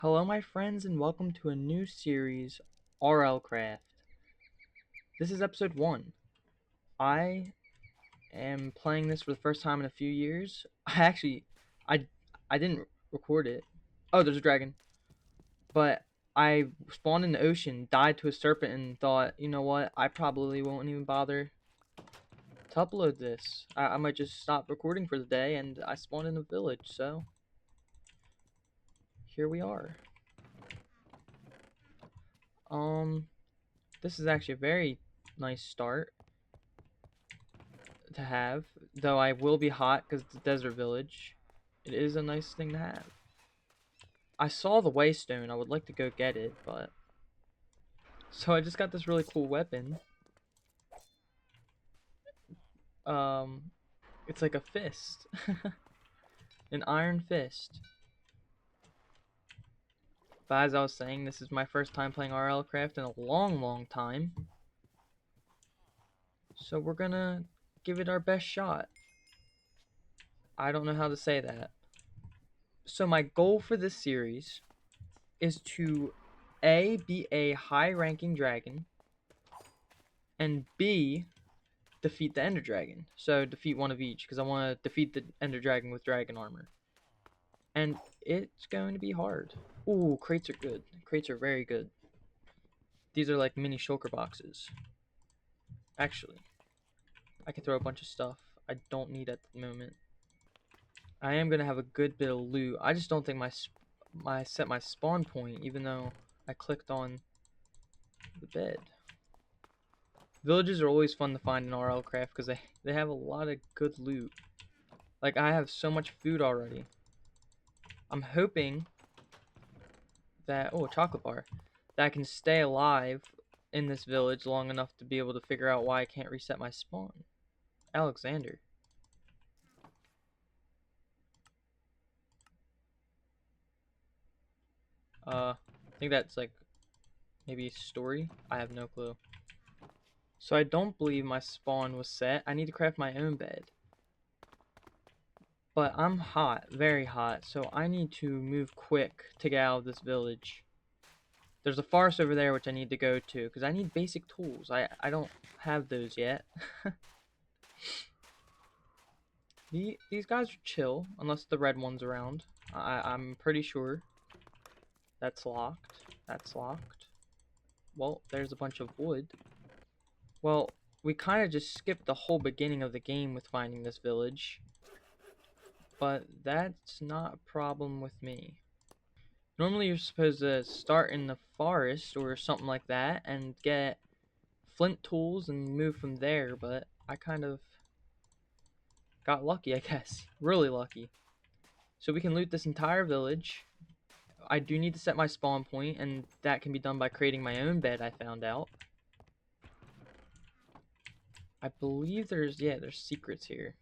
Hello, my friends, and welcome to a new series, RL Craft. This is episode 1. I am playing this for the first time in a few years. I I didn't record it. Oh, there's a dragon. But I spawned in the ocean, died to a serpent, and thought, you know what? I probably won't even bother to upload this. I might just stop recording for the day, and I spawned in a village, so here we are. Um, this is actually a very nice start to have, though I will be hot because it's a desert village. It is a nice thing to have. I saw the waystone. I would like to go get it, but so I just got this really cool weapon. Um, it's like a fist, an iron fist. But as I was saying, this is my first time playing RL Craft in a long, long time. So we're gonna give it our best shot. I don't know how to say that. So my goal for this series is to A, be a high-ranking dragon, and B, defeat the Ender Dragon. So defeat one of each, because I want to defeat the Ender Dragon with dragon armor. And it's going to be hard. Ooh, crates are good. Crates are very good. These are like mini shulker boxes. Actually, I can throw a bunch of stuff I don't need at the moment. I am going to have a good bit of loot. I just don't think my set my spawn point, even though I clicked on the bed. Villages are always fun to find in RL Craft because they have a lot of good loot. Like, I have so much food already. I'm hoping that, oh, a chocolate bar, that I can stay alive in this village long enough to be able to figure out why I can't reset my spawn. Alexander. I think that's like maybe a story. I have no clue. So I don't believe my spawn was set. I need to craft my own bed. But I'm hot, very hot, so I need to move quick to get out of this village. There's a forest over there which I need to go to because I need basic tools. I don't have those yet. These guys are chill unless the red one's around. I'm pretty sure. That's locked. That's locked. Well, there's a bunch of wood. Well, we kind of just skipped the whole beginning of the game with finding this village. But that's not a problem with me. Normally you're supposed to start in the forest or something like that and get flint tools and move from there, but I kind of got lucky, I guess. Really lucky. So we can loot this entire village. I do need to set my spawn point, and that can be done by creating my own bed, I found out. I believe there's secrets here.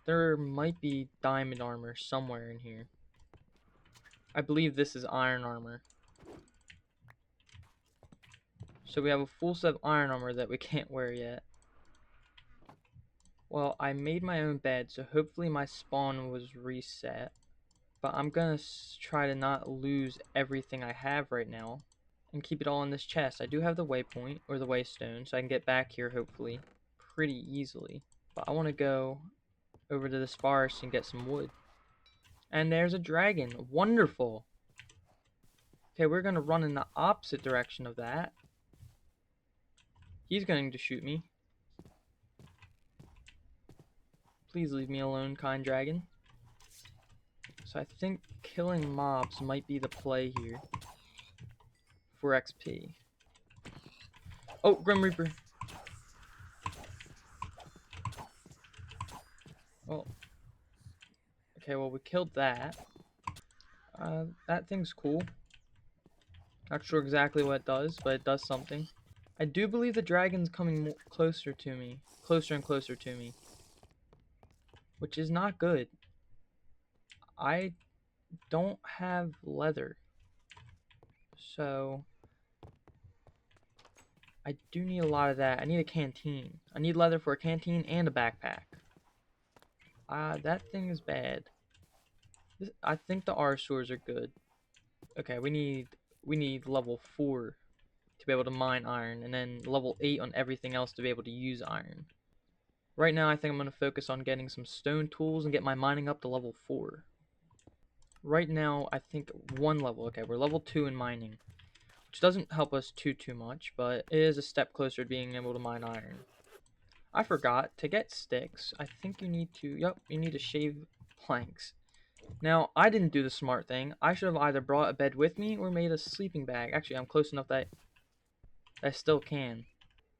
There might be diamond armor somewhere in here. I believe this is iron armor. So we have a full set of iron armor that we can't wear yet. Well, I made my own bed, so hopefully my spawn was reset. But I'm gonna try to not lose everything I have right now and keep it all in this chest. I do have the waypoint, or the waystone, so I can get back here hopefully pretty easily. But I want to go over to this forest and get some wood. And there's a dragon. Wonderful. Okay, we're gonna run in the opposite direction of that. He's going to shoot me. Please leave me alone, kind dragon. So I think killing mobs might be the play here for XP. Oh, Grim Reaper. Oh. Okay, well, we killed that. That thing's cool. Not sure exactly what it does, but it does something. I do believe the dragon's coming closer to me. Closer and closer to me. Which is not good. I don't have leather. So I do need a lot of that. I need a canteen. I need leather for a canteen and a backpack. That thing is bad. I think the R swords are good. Okay, we need level 4 to be able to mine iron, and then level 8 on everything else to be able to use iron. Right now, I think I'm going to focus on getting some stone tools and get my mining up to level 4. Right now, I think one level. Okay, we're level 2 in mining, which doesn't help us too much, but it is a step closer to being able to mine iron. I forgot, to get sticks, I think you need to, you need to shave planks. Now, I didn't do the smart thing. I should have either brought a bed with me or made a sleeping bag. Actually, I'm close enough that I still can.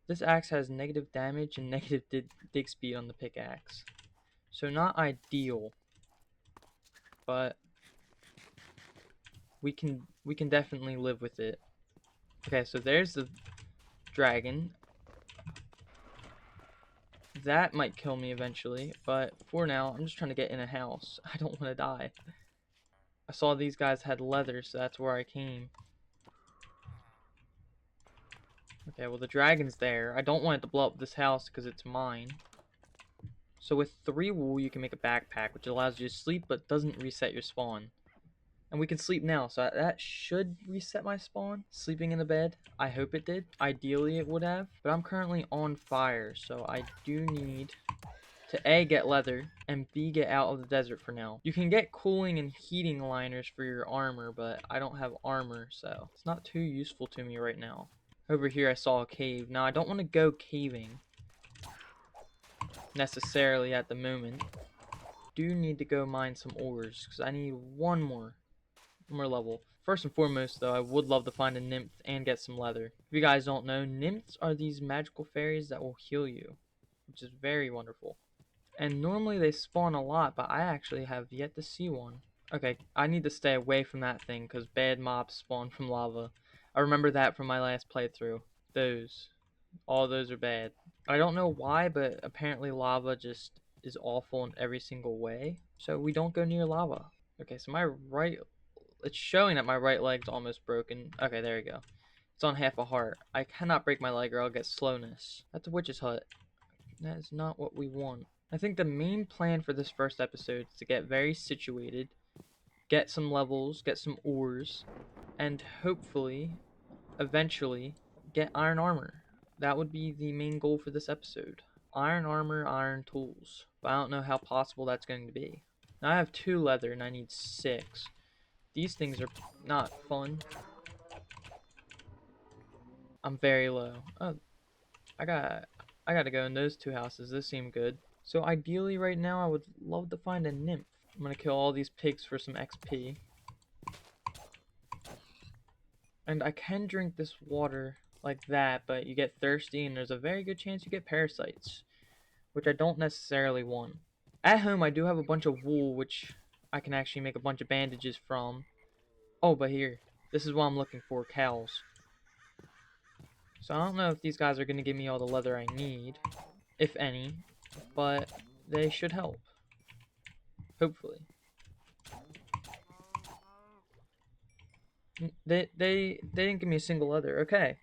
This axe has negative damage and negative dig speed on the pickaxe. So not ideal, but we can definitely live with it. Okay, so there's the dragon. That might kill me eventually, but for now, I'm just trying to get in a house. I don't want to die. I saw these guys had leather, so that's where I came. Okay, well the dragon's there. I don't want it to blow up this house because it's mine. So with 3 wool, you can make a backpack, which allows you to sleep but doesn't reset your spawn. And we can sleep now, so that should reset my spawn. Sleeping in the bed, I hope it did. Ideally it would have, but I'm currently on fire, so I do need to A, get leather, and B, get out of the desert for now. You can get cooling and heating liners for your armor, but I don't have armor, so it's not too useful to me right now. Over here I saw a cave. Now I don't want to go caving necessarily at the moment. Do need to go mine some ores, because I need one more level. First and foremost, though, I would love to find a nymph and get some leather. If you guys don't know, nymphs are these magical fairies that will heal you, which is very wonderful. And normally they spawn a lot, but I actually have yet to see one. Okay, I need to stay away from that thing, because bad mobs spawn from lava. I remember that from my last playthrough. All those are bad. I don't know why, but apparently lava just is awful in every single way. So we don't go near lava. Okay, so my right, it's showing that my right leg's almost broken. Okay, there we go. It's on half a heart. I cannot break my leg or I'll get slowness. That's a witch's hut. That is not what we want. I think the main plan for this first episode is to get very situated, get some levels, get some ores, and hopefully, eventually, get iron armor. That would be the main goal for this episode. Iron armor, iron tools. But I don't know how possible that's going to be. Now I have 2 leather and I need 6. These things are not fun. I'm very low. Oh, I gotta go in those 2 houses. Those seem good. So ideally right now I would love to find a nymph. I'm gonna kill all these pigs for some XP. And I can drink this water like that, but you get thirsty and there's a very good chance you get parasites, which I don't necessarily want. At home I do have a bunch of wool, which I can actually make a bunch of bandages from. Oh, but here, this is what I'm looking for, cows. So I don't know if these guys are gonna give me all the leather I need, if any, but they should help. Hopefully. They didn't give me a single leather. Okay.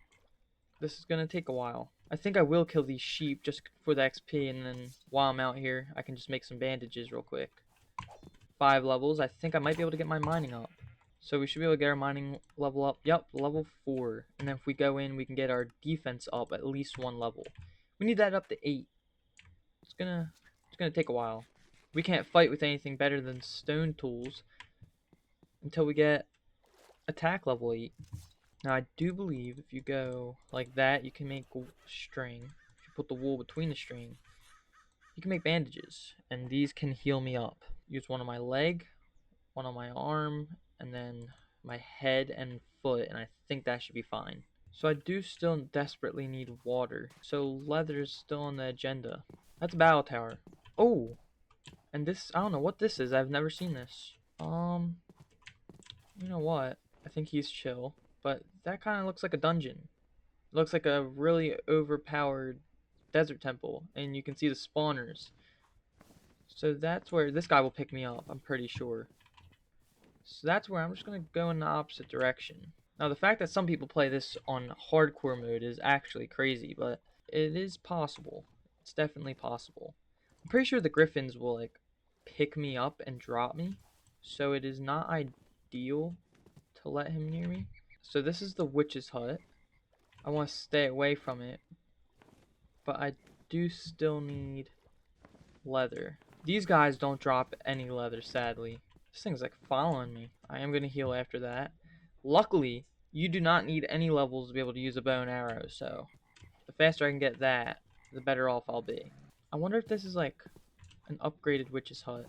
This is gonna take a while. I think I will kill these sheep just for the XP, and then while I'm out here, I can just make some bandages real quick. 5 levels. I think I might be able to get my mining up. So we should be able to get our mining level up. Yep, level 4. And then if we go in, we can get our defense up at least 1 level. We need that up to 8. It's gonna take a while. We can't fight with anything better than stone tools until we get attack level 8. Now I do believe if you go like that, you can make string. If you put the wool between the string, you can make bandages, and these can heal me up. Use one on my leg, one on my arm, and then my head and foot, and I think that should be fine. So I do still desperately need water, so leather is still on the agenda. That's a battle tower. Oh, and this, I don't know what this is. I've never seen this. You know what? I think he's chill, but that kind of looks like a dungeon. It looks like a really overpowered desert temple, and you can see the spawners. So that's where this guy will pick me up, I'm pretty sure. So that's where I'm just going to go in the opposite direction. Now the fact that some people play this on hardcore mode is actually crazy, but it is possible. It's definitely possible. I'm pretty sure the griffins will like pick me up and drop me. so it is not ideal to let him near me. So this is the witch's hut. I want to stay away from it, but I do still need leather. These guys don't drop any leather, sadly. This thing's like following me. I am going to heal after that. Luckily, you do not need any levels to be able to use a bow and arrow, so the faster I can get that, the better off I'll be. I wonder if this is like an upgraded witch's hut.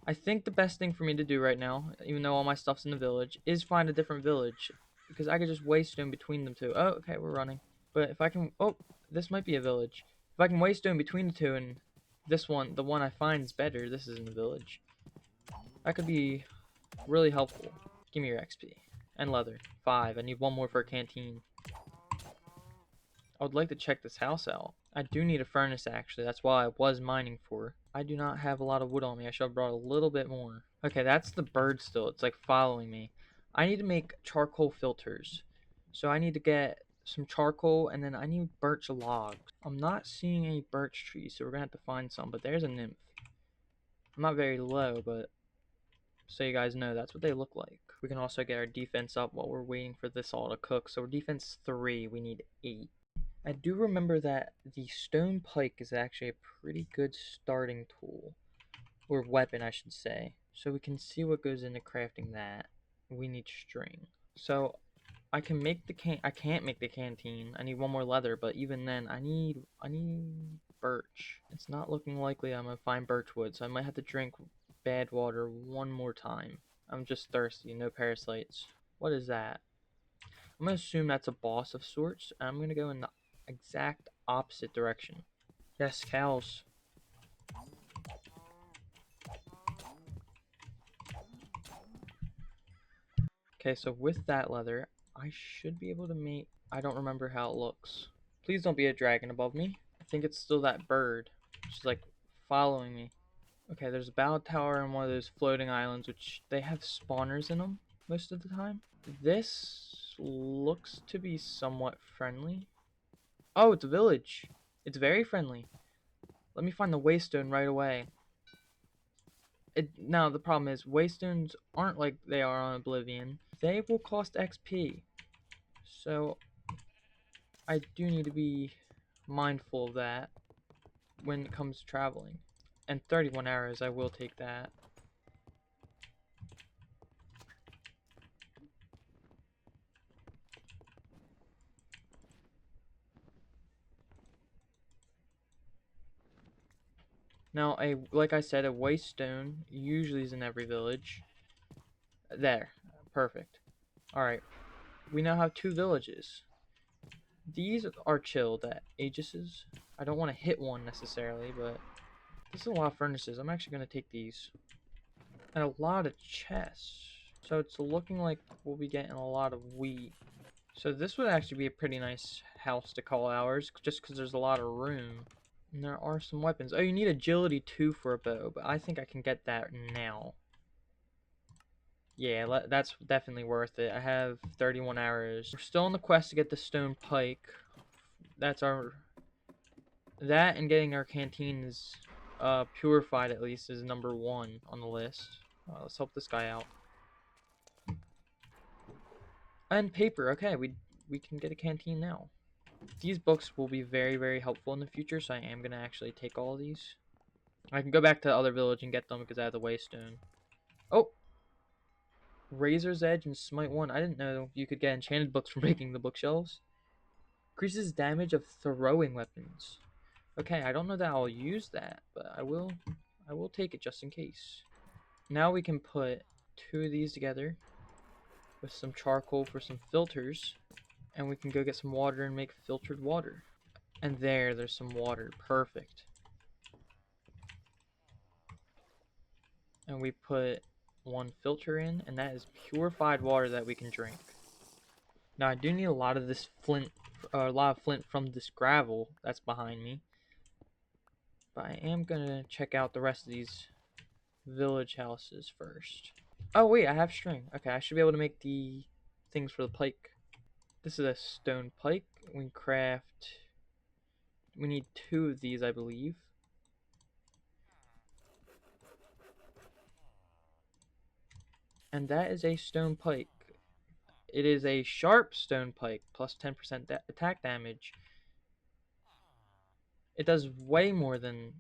I think the best thing for me to do right now, even though all my stuff's in the village, is find a different village. Because I could just waste in between them two. Oh, okay, we're running. But if I can... Oh, this might be a village. If I can waste in between the two and this one, the one I find is better, this isn't a village. That could be really helpful. Give me your XP. And leather. 5. I need one more for a canteen. I would like to check this house out. I do need a furnace, actually. That's why I was mining for. I do not have a lot of wood on me. I should have brought a little bit more. Okay, that's the bird still. It's like following me. I need to make charcoal filters. So I need to get some charcoal, and then I need birch logs. I'm not seeing any birch trees, so we're going to have to find some. But there's a nymph. I'm not very low, but so you guys know, that's what they look like. We can also get our defense up while we're waiting for this all to cook. So we're defense 3. We need 8. I do remember that the stone pike is actually a pretty good starting tool, or weapon I should say. So we can see what goes into crafting that. We need string. So I can make the I can't make the canteen. I need one more leather, but even then I need birch. It's not looking likely I'm gonna find birch wood, so I might have to drink bad water one more time. I'm just thirsty, no parasites. What is that? I'm gonna assume that's a boss of sorts, and I'm gonna go in the exact opposite direction. Yes, cows. Okay, so with that leather, I should be able to make... I don't remember how it looks. Please don't be a dragon above me. I think it's still that bird. She's like following me. Okay, there's a battle tower and one of those floating islands, which they have spawners in them most of the time. This looks to be somewhat friendly. Oh, it's a village. It's very friendly. Let me find the waystone right away. Now, the problem is, waystones aren't like they are on Oblivion. They will cost XP. So, I do need to be mindful of that when it comes to traveling. And 31 arrows, I will take that. Now, like I said, a waystone usually is in every village. There. Perfect. Alright. We now have 2 villages. These are chilled at Aegis's. I don't want to hit one necessarily, but this is a lot of furnaces. I'm actually going to take these. And a lot of chests. So it's looking like we'll be getting a lot of wheat. So this would actually be a pretty nice house to call ours, just because there's a lot of room. And there are some weapons. Oh, you need agility 2 for a bow, but I think I can get that now. Yeah, that's definitely worth it. I have 31 arrows. We're still on the quest to get the stone pike. That's our... That and getting our canteen is purified, at least, is number 1 on the list. Let's help this guy out. And paper. Okay, we can get a canteen now. These books will be very, very helpful in the future, so I am going to actually take all of these. I can go back to the other village and get them because I have the waystone. Oh! Razor's Edge and Smite 1. I didn't know you could get enchanted books from breaking the bookshelves. Increases damage of throwing weapons. Okay, I don't know that I'll use that, but I will take it just in case. Now we can put 2 of these together with some charcoal for some filters, and we can go get some water and make filtered water. And there's some water. Perfect. And we put 1 filter in, and that is purified water that we can drink. Now I do need a lot of this flint, a lot of flint from this gravel that's behind me. But I am gonna check out the rest of these village houses first. Oh wait, I have string. Okay, I should be able to make the things for the pike. This is a stone pike. We craft... We need 2 of these, I believe. And that is a stone pike. It is a sharp stone pike, plus 10% attack damage. It does way more than...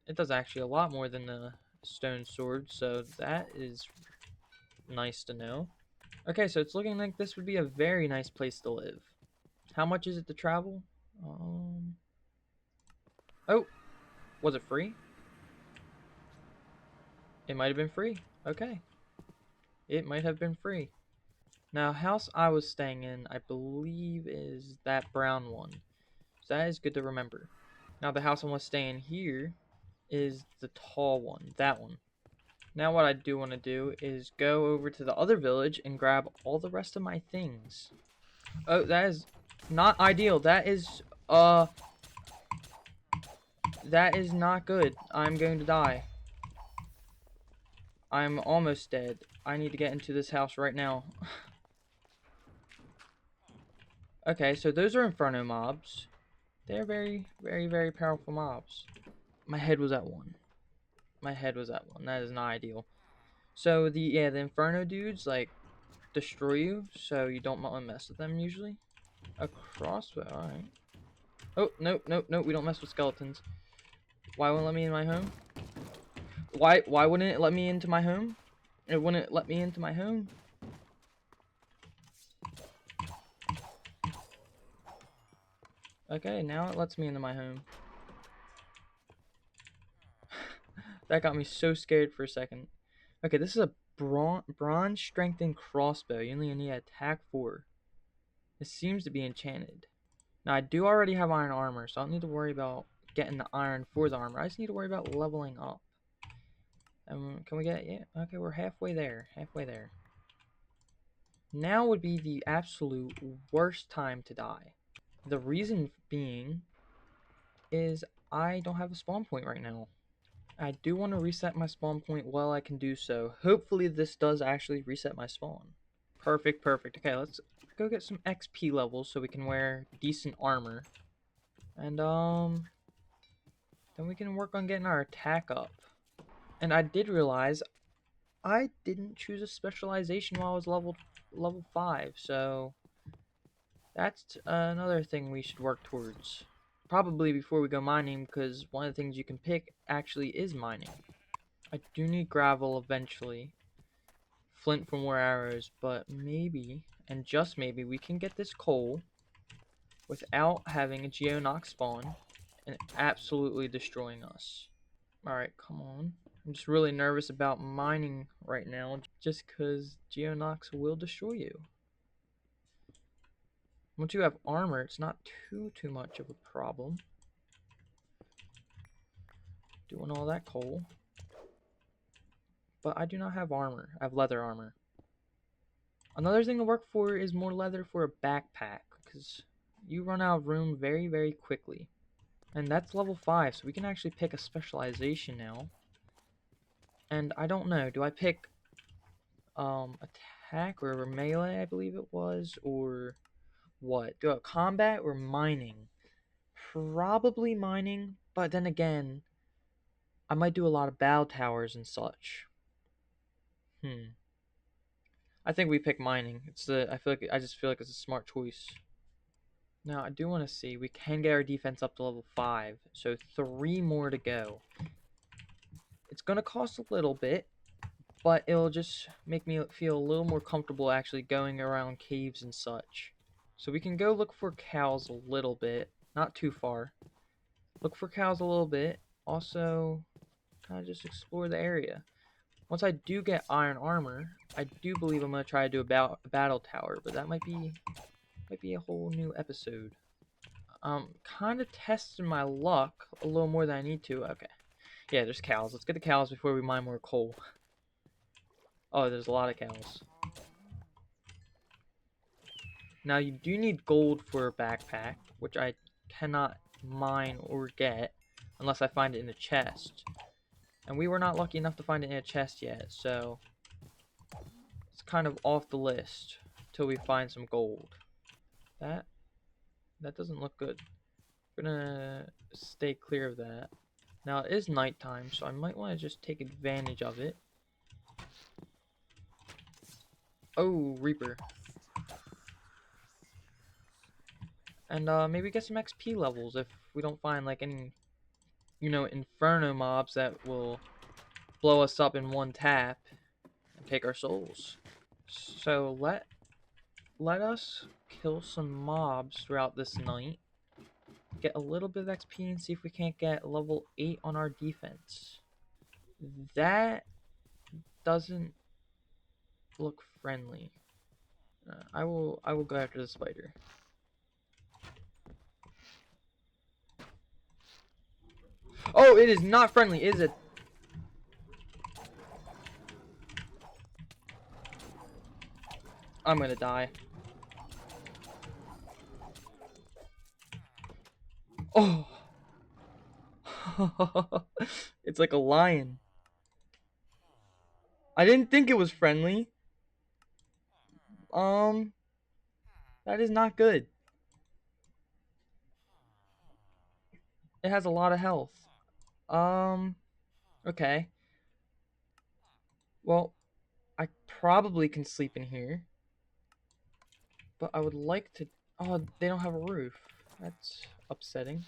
It does actually a lot more than the stone sword, so that is nice to know. Okay, so it's looking like this would be a very nice place to live. How much is it to travel? Oh, was it free? It might have been free. Okay. It might have been free. Now, house I was staying in, I believe, is that brown one. So that is good to remember. Now, the house I want to stay in here is the tall one. That one. Now, what I do want to do is go over to the other village and grab all the rest of my things. Oh, that is not ideal. That is not good. I'm going to die. I'm almost dead. I need to get into this house right now. Okay, so those are Inferno mobs. They're very, very, very powerful mobs. My head was at 1. My head was at 1. That is not ideal. So the Inferno dudes like destroy you, so you don't want to mess with them usually. A crossbow, alright. Oh, no, no, no, we don't mess with skeletons. Why won't it let me in my home? Why wouldn't it let me into my home? It wouldn't let me into my home. Okay, now it lets me into my home. That got me so scared for a second. Okay, this is a bronze strengthened crossbow. You only need attack 4. It seems to be enchanted. Now, I do already have iron armor, so I don't need to worry about getting the iron for the armor. I just need to worry about leveling up. Can we get... Yeah, okay, we're halfway there. Halfway there. Now would be the absolute worst time to die. The reason being is I don't have a spawn point right now. I do want to reset my spawn point while I can do so. Hopefully this does actually reset my spawn. Perfect, perfect. Okay, let's go get some XP levels so we can wear decent armor. And, then we can work on getting our attack up. And I did realize I didn't choose a specialization while I was level 5, so that's another thing we should work towards. Probably before we go mining, because one of the things you can pick actually is mining. I do need gravel eventually. Flint for more arrows, but maybe, and just maybe, we can get this coal without having a Geonox spawn and absolutely destroying us. Alright, come on. I'm just really nervous about mining right now, just because Geonox will destroy you. Once you have armor, it's not too much of a problem. Doing all that coal. But I do not have armor. I have leather armor. Another thing to work for is more leather for a backpack, because you run out of room very, very quickly. And that's level 5, so we can actually pick a specialization now. And I don't know, do I pick attack or melee, I believe it was, or what? Do I combat or mining? Probably mining, but then again, I might do a lot of battle towers and such. I think we pick mining. I just feel like it's a smart choice. Now, I do want to see, we can get our defense up to level 5, so 3 more to go. It's going to cost a little bit, but it'll just make me feel a little more comfortable actually going around caves and such. So we can go look for cows a little bit, not too far. Look for cows a little bit, also kind of just explore the area. Once I do get iron armor, I do believe I'm going to try to do a battle tower, but that might be a whole new episode. Kind of testing my luck a little more than I need to. Okay. Yeah, there's cows. Let's get the cows before we mine more coal. Oh, there's a lot of cows. Now, you do need gold for a backpack, which I cannot mine or get unless I find it in a chest. And we were not lucky enough to find it in a chest yet, so it's kind of off the list till we find some gold. That doesn't look good. We're gonna stay clear of that. Now, it is nighttime, so I might want to just take advantage of it. Oh, Reaper. And maybe get some XP levels if we don't find like any, Inferno mobs that will blow us up in one tap and take our souls. So let us kill some mobs throughout this night. Get a little bit of XP and see if we can't get level 8 on our defense. That doesn't look friendly. I will go after the spider. Oh, it is not friendly, is it? I'm gonna die. Oh. It's like a lion. I didn't think it was friendly. That is not good. It has a lot of health. Okay. Well, I probably can sleep in here. But I would like to... Oh, they don't have a roof. That's upsetting.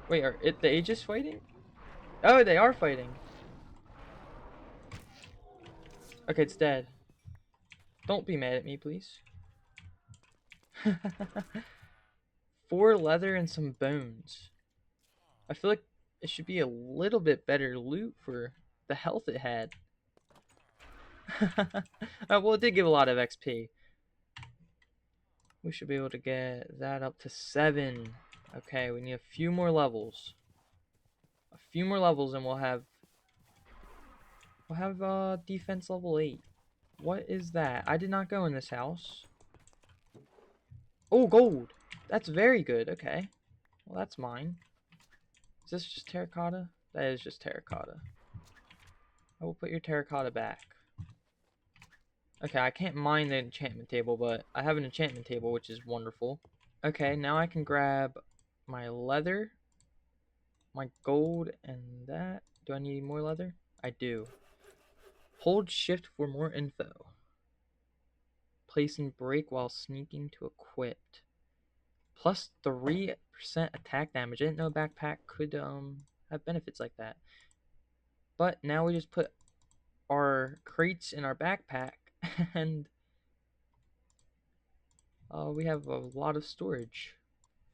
Wait, are they just fighting? Oh, they are fighting. Okay, it's dead. Don't be mad at me, please. 4 leather and some bones. I feel like it should be a little bit better loot for the health it had. Well, it did give a lot of XP. We should be able to get that up to 7. Okay, we need a few more levels. A few more levels and we'll have defense level 8. What is that? I did not go in this house. Oh, gold. That's very good. Okay. Well, that's mine. Is this just terracotta? That is just terracotta. I will put your terracotta back. Okay, I can't mine the enchantment table, but I have an enchantment table, which is wonderful. Okay, now I can grab my leather, my gold, and that. Do I need more leather? I do. Hold shift for more info. Place and break while sneaking to equipped. Plus 3% attack damage. I didn't know a backpack could have benefits like that. But now we just put our crates in our backpack and we have a lot of storage.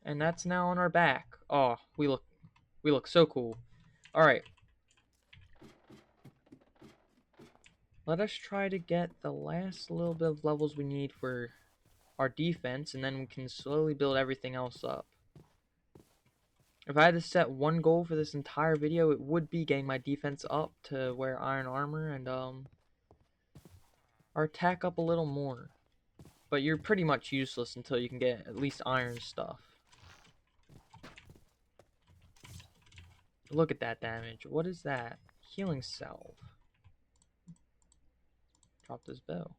And that's now on our back. Oh, we look so cool. Alright. Let us try to get the last little bit of levels we need for our defense, and then we can slowly build everything else up. If I had to set one goal for this entire video, it would be getting my defense up to wear iron armor and our attack up a little more. But you're pretty much useless until you can get at least iron stuff. Look at that damage. What is that? Healing salve. Drop this bow.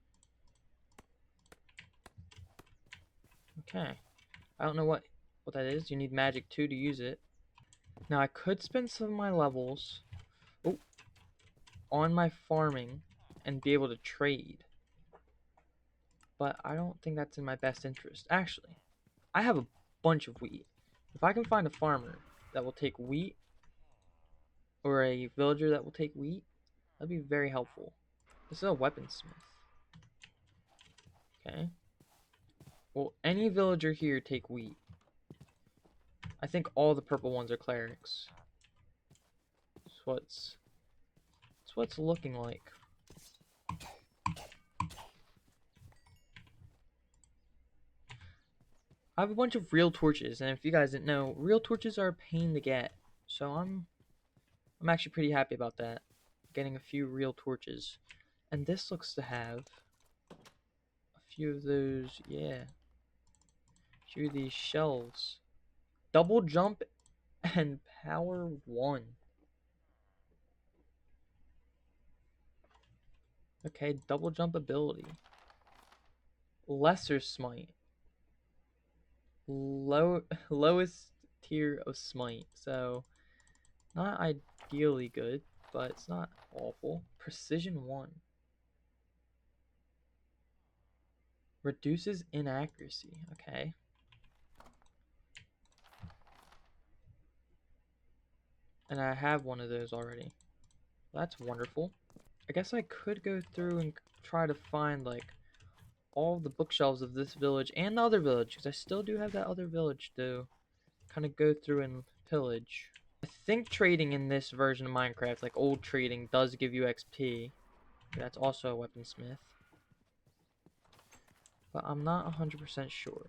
Okay. I don't know what that is. You need magic 2 to use it. Now I could spend some of my levels on my farming and be able to trade. But I don't think that's in my best interest. Actually, I have a bunch of wheat. If I can find a farmer that will take wheat, or a villager that will take wheat, that'd be very helpful. This is a weaponsmith. Okay. Will any villager here take wheat? I think all the purple ones are clerics. That's what it's looking like. I have a bunch of real torches, and if you guys didn't know, real torches are a pain to get. So I'm actually pretty happy about that. Getting a few real torches. And this looks to have a few of those, yeah. A few of these shelves. Double jump and power 1. Okay, double jump ability. Lesser smite. Lowest tier of smite. So, not ideally good. but it's not awful. Precision 1. Reduces inaccuracy. Okay. And I have one of those already. That's wonderful. I guess I could go through and try to find like all the bookshelves of this village and the other village, because I still do have that other village to kind of go through and pillage. I think trading in this version of Minecraft, like old trading, does give you XP. That's also a weaponsmith. But I'm not 100% sure.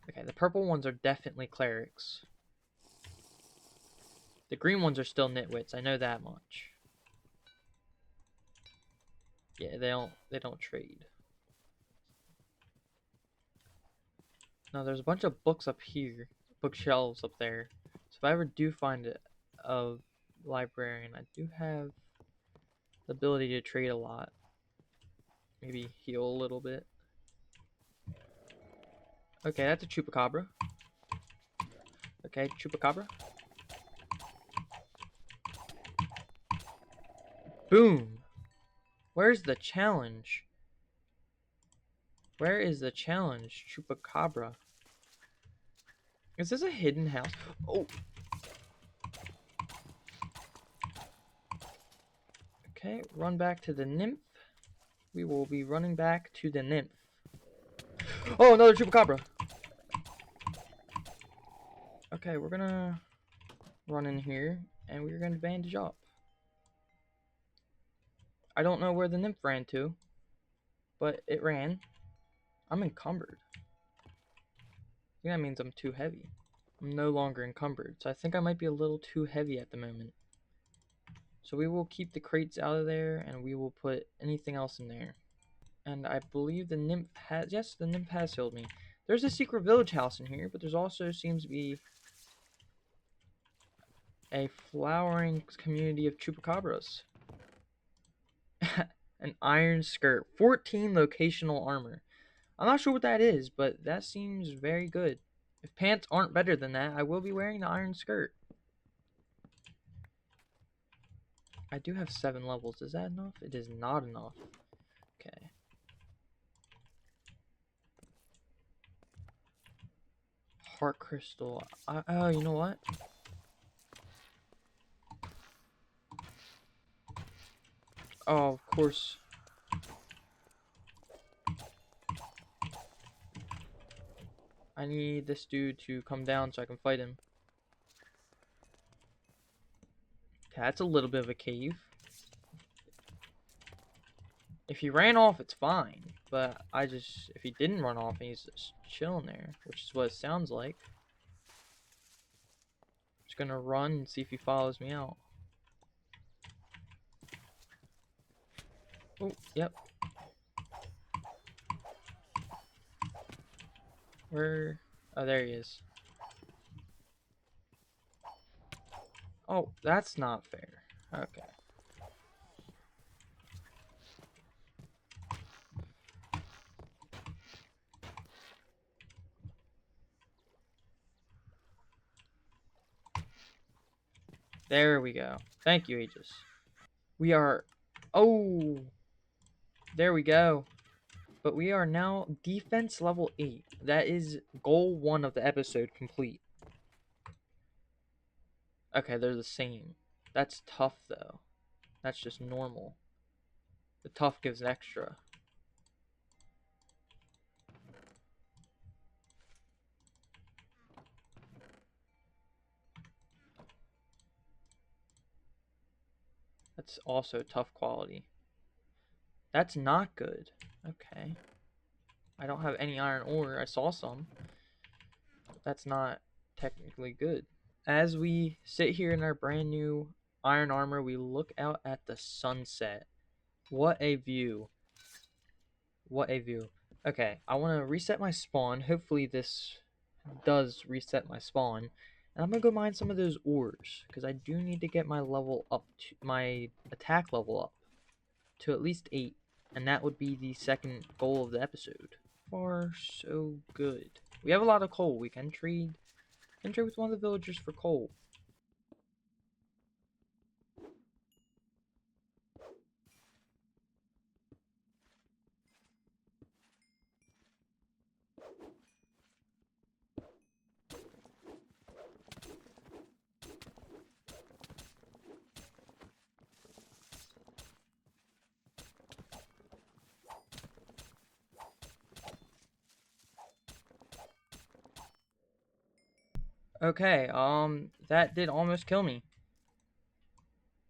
Okay, the purple ones are definitely clerics. The green ones are still nitwits, I know that much. Yeah, they don't trade. Now there's a bunch of books up here, bookshelves up there. So if I ever do find a librarian, I do have the ability to trade a lot. Maybe heal a little bit. Okay, that's a chupacabra. Okay, chupacabra. Boom! Where's the challenge? Where is the challenge, chupacabra? Is this a hidden house? Oh! Okay, run back to the nymph. We will be running back to the nymph. Oh, another chupacabra! Okay, we're gonna run in here, and we're gonna bandage up. I don't know where the nymph ran to, but it ran. I'm encumbered. I think that means I'm too heavy. I'm no longer encumbered, so I think I might be a little too heavy at the moment. So we will keep the crates out of there, and we will put anything else in there. And I believe the nymph has, yes, the nymph has healed me. There's a secret village house in here, but there's also seems to be a flowering community of chupacabras. An iron skirt, 14 locational armor. I'm not sure what that is, but that seems very good. If pants aren't better than that, I will be wearing the iron skirt. I do have 7 levels. Is that enough? It is not enough. Okay. Heart crystal. Oh, you know what? Oh, of course. I need this dude to come down so I can fight him. Okay, that's a little bit of a cave. If he ran off, it's fine. But if he didn't run off and he's just chilling there, which is what it sounds like. Just gonna run and see if he follows me out. Oh, yep. Where? Oh, there he is. Oh, that's not fair. Okay. There we go. Thank you, Aegis. We are... Oh! There we go. But we are now defense level 8. That is goal 1 of the episode complete. Okay, they're the same. That's tough, though. That's just normal. The tough gives extra. That's also tough quality. That's not good. Okay. I don't have any iron ore. I saw some. That's not technically good. As we sit here in our brand new iron armor, we look out at the sunset. What a view. What a view. Okay, I want to reset my spawn. Hopefully this does reset my spawn. And I'm going to go mine some of those ores, because I do need to get my level up, to my attack level up to at least 8. And that would be the second goal of the episode. Far, so good. We have a lot of coal. We can trade with one of the villagers for coal. Okay, that did almost kill me.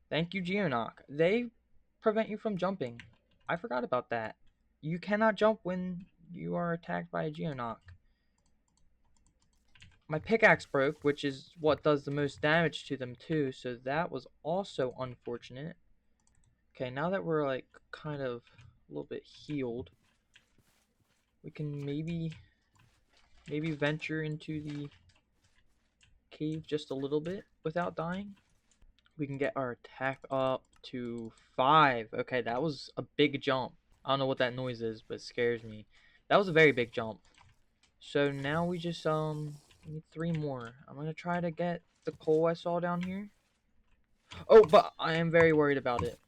Thank you, Geonock. They prevent you from jumping. I forgot about that. You cannot jump when you are attacked by a Geonock. My pickaxe broke, which is what does the most damage to them too, so that was also unfortunate. Okay, now that we're like kind of a little bit healed, we can maybe venture into the cave just a little bit without dying. We can get our attack up to 5. Okay, that was a big jump. I don't know what that noise is, but it scares me. That was a very big jump. So now we just need 3 more. I'm gonna try to get the coal I saw down here. Oh, but I am very worried about it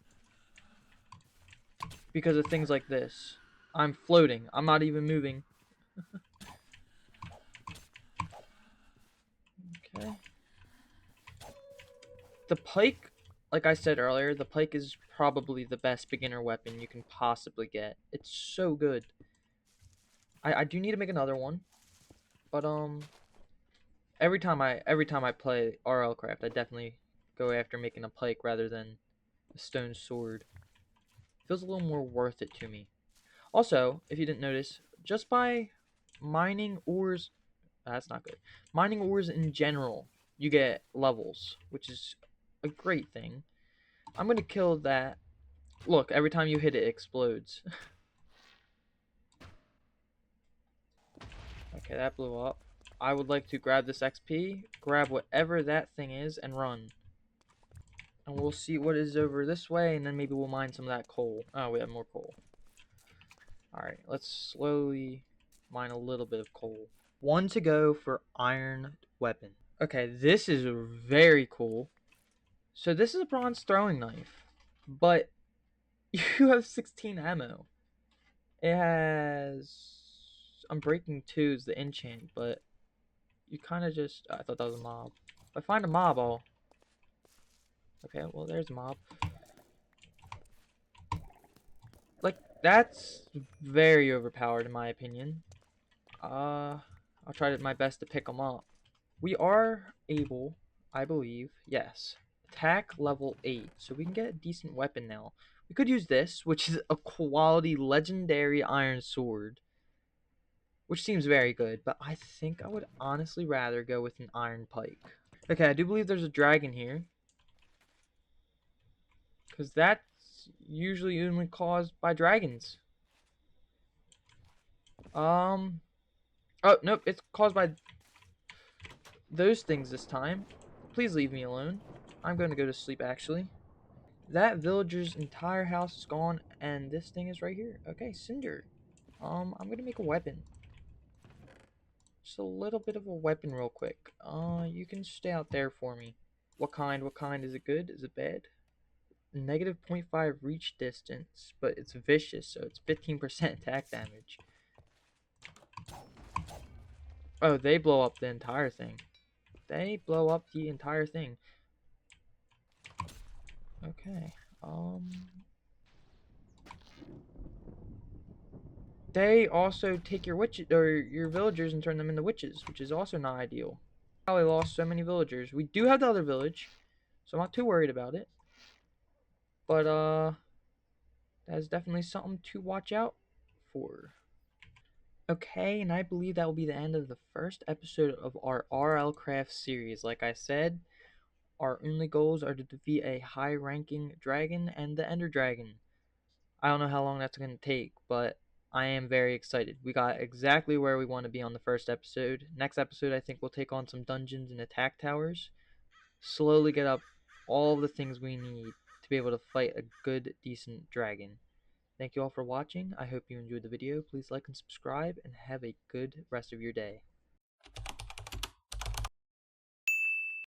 because of things like this. I'm floating. I'm not even moving. Okay. The pike, like I said earlier, the pike is probably the best beginner weapon you can possibly get. It's so good. I do need to make another one, but every time I play RL Craft, I definitely go after making a pike rather than a stone sword. Feels a little more worth it to me. Also, if you didn't notice, just by mining ores, that's not good. Mining ores in general, you get levels, which is a great thing. I'm gonna kill that. Look, every time you hit it, it explodes. Okay, that blew up. I would like to grab this XP, grab whatever that thing is, and run. And we'll see what is over this way, and then maybe we'll mine some of that coal. Oh, we have more coal. Alright, let's slowly mine a little bit of coal. 1 to go for iron weapon. Okay, this is very cool. So this is a bronze throwing knife, but you have 16 ammo. It has Unbreaking 2 is the enchant, but you kind of just... I thought that was a mob. If I find a mob, I'll... Okay, well, there's a mob. Like, that's very overpowered in my opinion. I'll try my best to pick them up. We are able, I believe, yes, attack level 8, so we can get a decent weapon now. We could use this, which is a quality legendary iron sword, which seems very good, but I think I would honestly rather go with an iron pike. Okay, I do believe there's a dragon here, because that's usually only caused by dragons. Oh, nope, it's caused by those things this time. Please leave me alone. I'm going to go to sleep, actually. That villager's entire house is gone, and this thing is right here. Okay, cinder. I'm going to make a weapon. Just a little bit of a weapon real quick. You can stay out there for me. What kind? What kind? Is it good? Is it bad? Negative 0.5 reach distance, but it's vicious, so it's 15% attack damage. Oh, they blow up the entire thing. They blow up the entire thing. Okay. They also take your witches or your villagers and turn them into witches, which is also not ideal. Probably lost so many villagers. We do have the other village, so I'm not too worried about it. But that's definitely something to watch out for. Okay, and I believe that will be the end of the first episode of our RL Craft series. Like I said, our only goals are to defeat a high-ranking dragon and the Ender Dragon. I don't know how long that's going to take, but I am very excited. We got exactly where we want to be on the first episode. Next episode, I think we'll take on some dungeons and attack towers. Slowly get up all the things we need to be able to fight a good, decent dragon. Thank you all for watching. I hope you enjoyed the video. Please like and subscribe, and have a good rest of your day.